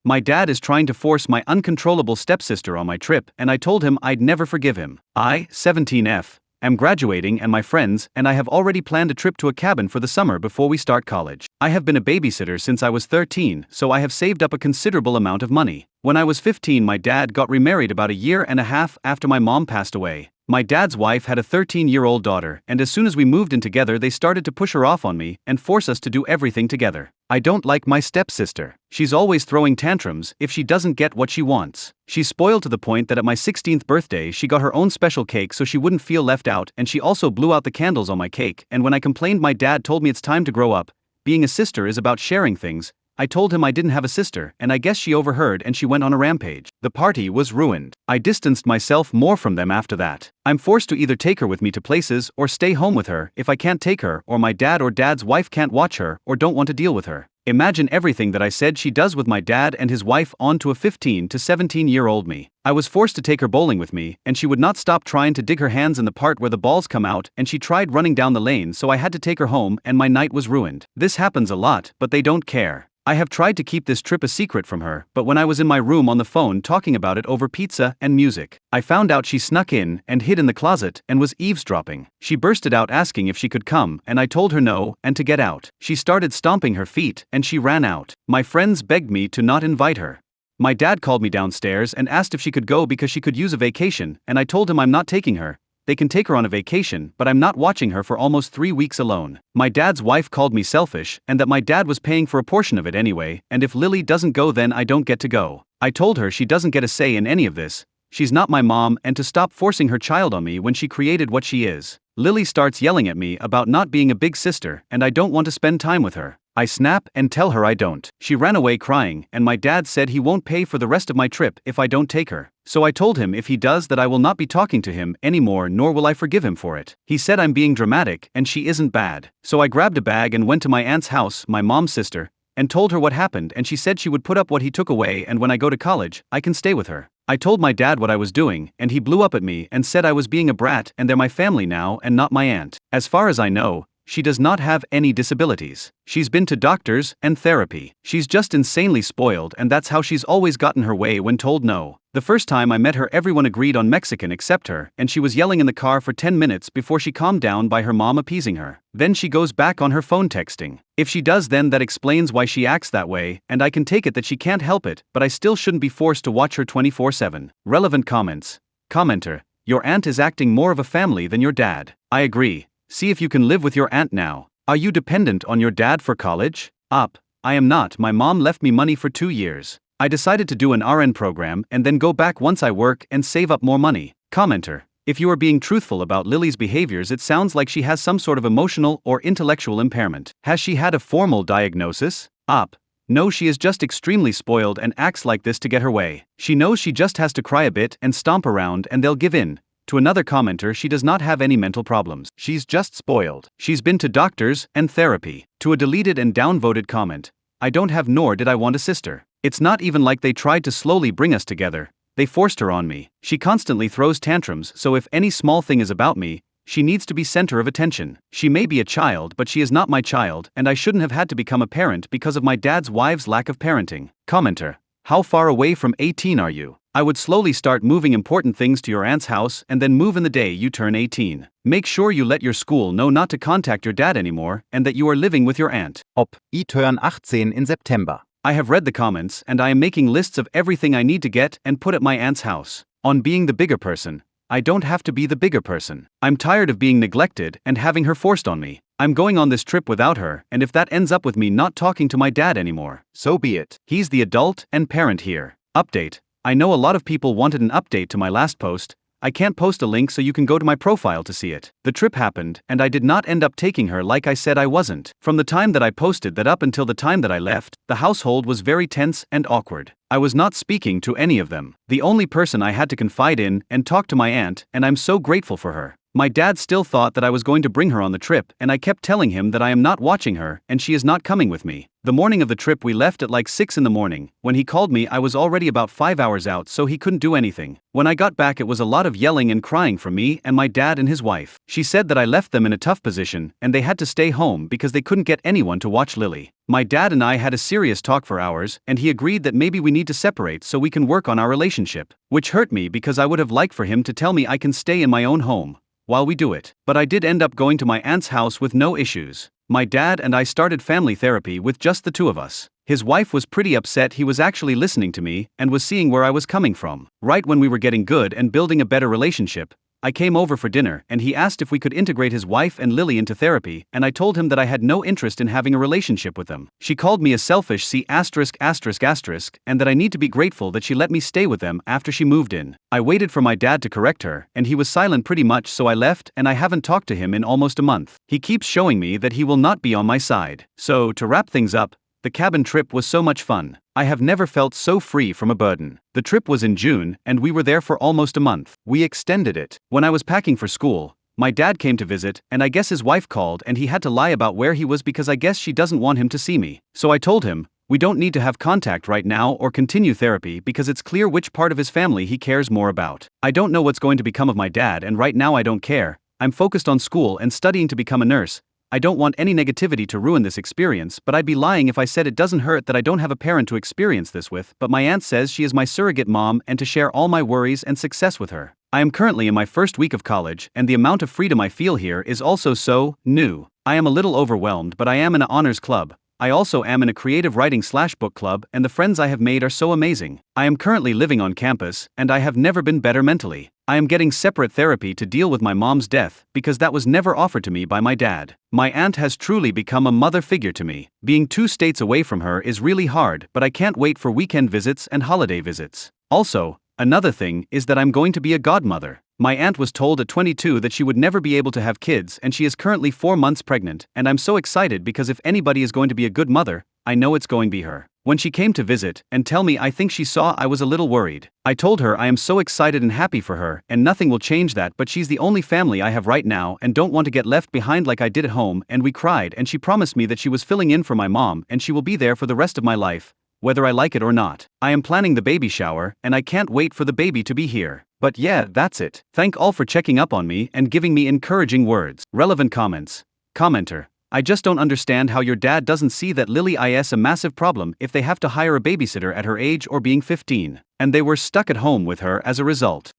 My dad is trying to force my uncontrollable stepsister on my trip, and I told him I'd never forgive him. I, 17F, am graduating and my friends and I have already planned a trip to a cabin for the summer before we start college. I have been a babysitter since I was 13, so I have saved up a considerable amount of money. When I was 15, my dad got remarried about a year and a half after my mom passed away. My dad's wife had a 13-year-old daughter, and as soon as we moved in together they started to push her off on me and force us to do everything together. I don't like my stepsister. She's always throwing tantrums if she doesn't get what she wants. She's spoiled to the point that at my 16th birthday she got her own special cake so she wouldn't feel left out, and she also blew out the candles on my cake, and when I complained my dad told me it's time to grow up. Being a sister is about sharing things. I told him I didn't have a sister, and I guess she overheard and she went on a rampage. The party was ruined. I distanced myself more from them after that. I'm forced to either take her with me to places or stay home with her if I can't take her, or my dad or dad's wife can't watch her or don't want to deal with her. Imagine everything that I said she does with my dad and his wife on to a 15 to 17-year-old me. I was forced to take her bowling with me, and she would not stop trying to dig her hands in the part where the balls come out, and she tried running down the lane, so I had to take her home and my night was ruined. This happens a lot, but they don't care. I have tried to keep this trip a secret from her, but when I was in my room on the phone talking about it over pizza and music, I found out she snuck in and hid in the closet and was eavesdropping. She bursted out asking if she could come, and I told her no and to get out. She started stomping her feet and she ran out. My friends begged me to not invite her. My dad called me downstairs and asked if she could go because she could use a vacation, and I told him I'm not taking her. They can take her on a vacation, but I'm not watching her for almost 3 weeks alone. My dad's wife called me selfish and that my dad was paying for a portion of it anyway, and if Lily doesn't go then I don't get to go. I told her she doesn't get a say in any of this. She's not my mom, and to stop forcing her child on me when she created what she is. Lily starts yelling at me about not being a big sister and I don't want to spend time with her. I snap and tell her I don't. She ran away crying, and my dad said he won't pay for the rest of my trip if I don't take her. So I told him if he does that I will not be talking to him anymore, nor will I forgive him for it. He said I'm being dramatic and she isn't bad. So I grabbed a bag and went to my aunt's house, my mom's sister, and told her what happened, and she said she would put up what he took away, and when I go to college, I can stay with her. I told my dad what I was doing, and he blew up at me and said I was being a brat and they're my family now and not my aunt. As far as I know, she does not have any disabilities. She's been to doctors and therapy. She's just insanely spoiled, and that's how she's always gotten her way when told no. The first time I met her everyone agreed on Mexican except her, and she was yelling in the car for 10 minutes before she calmed down by her mom appeasing her. Then she goes back on her phone texting. If she does, then that explains why she acts that way, and I can take it that she can't help it, but I still shouldn't be forced to watch her 24/7. Relevant comments. Commenter: your aunt is acting more of a family than your dad. I agree. See if you can live with your aunt now. Are you dependent on your dad for college? Up. I am not. My mom left me money for 2 years. I decided to do an RN program and then go back once I work and save up more money. Commenter: if you are being truthful about Lily's behaviors, it sounds like she has some sort of emotional or intellectual impairment. Has she had a formal diagnosis? Up. No, she is just extremely spoiled and acts like this to get her way. She knows she just has to cry a bit and stomp around and they'll give in. To another commenter: she does not have any mental problems. She's just spoiled. She's been to doctors and therapy. To a deleted and downvoted comment: I don't have nor did I want a sister. It's not even like they tried to slowly bring us together. They forced her on me. She constantly throws tantrums, so if any small thing is about me, she needs to be center of attention. She may be a child, but she is not my child, and I shouldn't have had to become a parent because of my dad's wife's lack of parenting. Commenter: how far away from 18 are you? I would slowly start moving important things to your aunt's house and then move in the day you turn 18. Make sure you let your school know not to contact your dad anymore and that you are living with your aunt. Ob I turn 18 in September. I have read the comments and I am making lists of everything I need to get and put at my aunt's house. On being the bigger person. I don't have to be the bigger person. I'm tired of being neglected and having her forced on me. I'm going on this trip without her, and if that ends up with me not talking to my dad anymore, so be it. He's the adult and parent here. Update. I know a lot of people wanted an update to my last post. I can't post a link so you can go to my profile to see it. The trip happened, and I did not end up taking her like I said I wasn't. From the time that I posted that up until the time that I left, the household was very tense and awkward. I was not speaking to any of them. The only person I had to confide in and talk to my aunt, and I'm so grateful for her. My dad still thought that I was going to bring her on the trip, and I kept telling him that I am not watching her and she is not coming with me. The morning of the trip we left at like 6 in the morning. When he called me I was already about 5 hours out, so he couldn't do anything. When I got back it was a lot of yelling and crying from me and my dad and his wife. She said that I left them in a tough position and they had to stay home because they couldn't get anyone to watch Lily. My dad and I had a serious talk for hours and he agreed that maybe we need to separate so we can work on our relationship, which hurt me because I would have liked for him to tell me I can stay in my own home while we do it. But I did end up going to my aunt's house with no issues. My dad and I started family therapy with just the two of us. His wife was pretty upset. He was actually listening to me and was seeing where I was coming from. Right when we were getting good and building a better relationship, I came over for dinner and he asked if we could integrate his wife and Lily into therapy, and I told him that I had no interest in having a relationship with them. She called me a selfish and that I need to be grateful that she let me stay with them after she moved in. I waited for my dad to correct her and he was silent pretty much, so I left and I haven't talked to him in almost a month. He keeps showing me that he will not be on my side. So, to wrap things up, the cabin trip was so much fun. I have never felt so free from a burden. The trip was in June, and we were there for almost a month. We extended it. When I was packing for school, my dad came to visit, and I guess his wife called and he had to lie about where he was because I guess she doesn't want him to see me. So I told him, we don't need to have contact right now or continue therapy because it's clear which part of his family he cares more about. I don't know what's going to become of my dad, and right now I don't care. I'm focused on school and studying to become a nurse. I don't want any negativity to ruin this experience, but I'd be lying if I said it doesn't hurt that I don't have a parent to experience this with, but my aunt says she is my surrogate mom and to share all my worries and success with her. I am currently in my first week of college, and the amount of freedom I feel here is also so new. I am a little overwhelmed, but I am in an honors club. I also am in a creative writing/book club, and the friends I have made are so amazing. I am currently living on campus, and I have never been better mentally. I am getting separate therapy to deal with my mom's death, because that was never offered to me by my dad. My aunt has truly become a mother figure to me. Being 2 states away from her is really hard, but I can't wait for weekend visits and holiday visits. Also, another thing is that I'm going to be a godmother. My aunt was told at 22 that she would never be able to have kids, and she is currently 4 months pregnant, and I'm so excited because if anybody is going to be a good mother, I know it's going to be her. When she came to visit and tell me, I think she saw I was a little worried. I told her I am so excited and happy for her and nothing will change that, but she's the only family I have right now and don't want to get left behind like I did at home, and we cried and she promised me that she was filling in for my mom and she will be there for the rest of my life, whether I like it or not. I am planning the baby shower and I can't wait for the baby to be here. But yeah, that's it. Thank all for checking up on me and giving me encouraging words. Relevant comments. Commenter: I just don't understand how your dad doesn't see that Lily is a massive problem if they have to hire a babysitter at her age or being 15, and they were stuck at home with her as a result.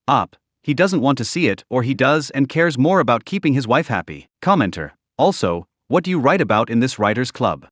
He doesn't want to see it, or he does and cares more about keeping his wife happy. Commenter: also, what do you write about in this writers club?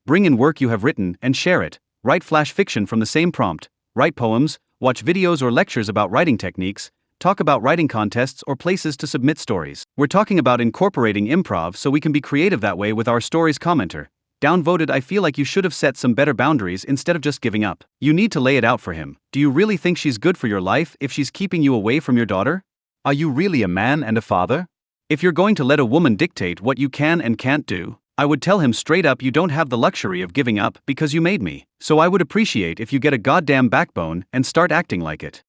Bring in work you have written and share it. Write flash fiction from the same prompt. Write poems, watch videos or lectures about writing techniques, talk about writing contests or places to submit stories. We're talking about incorporating improv so we can be creative that way with our stories. Commenter: downvoted. I feel like you should have set some better boundaries instead of just giving up. You need to lay it out for him. Do you really think she's good for your life if she's keeping you away from your daughter? Are you really a man and a father? If you're going to let a woman dictate what you can and can't do, I would tell him straight up, you don't have the luxury of giving up because you made me. So I would appreciate if you get a goddamn backbone and start acting like it.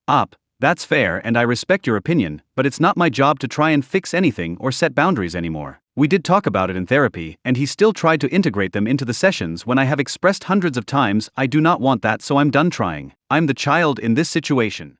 That's fair and I respect your opinion, but it's not my job to try and fix anything or set boundaries anymore. We did talk about it in therapy and he still tried to integrate them into the sessions when I have expressed hundreds of times I do not want that, so I'm done trying. I'm the child in this situation.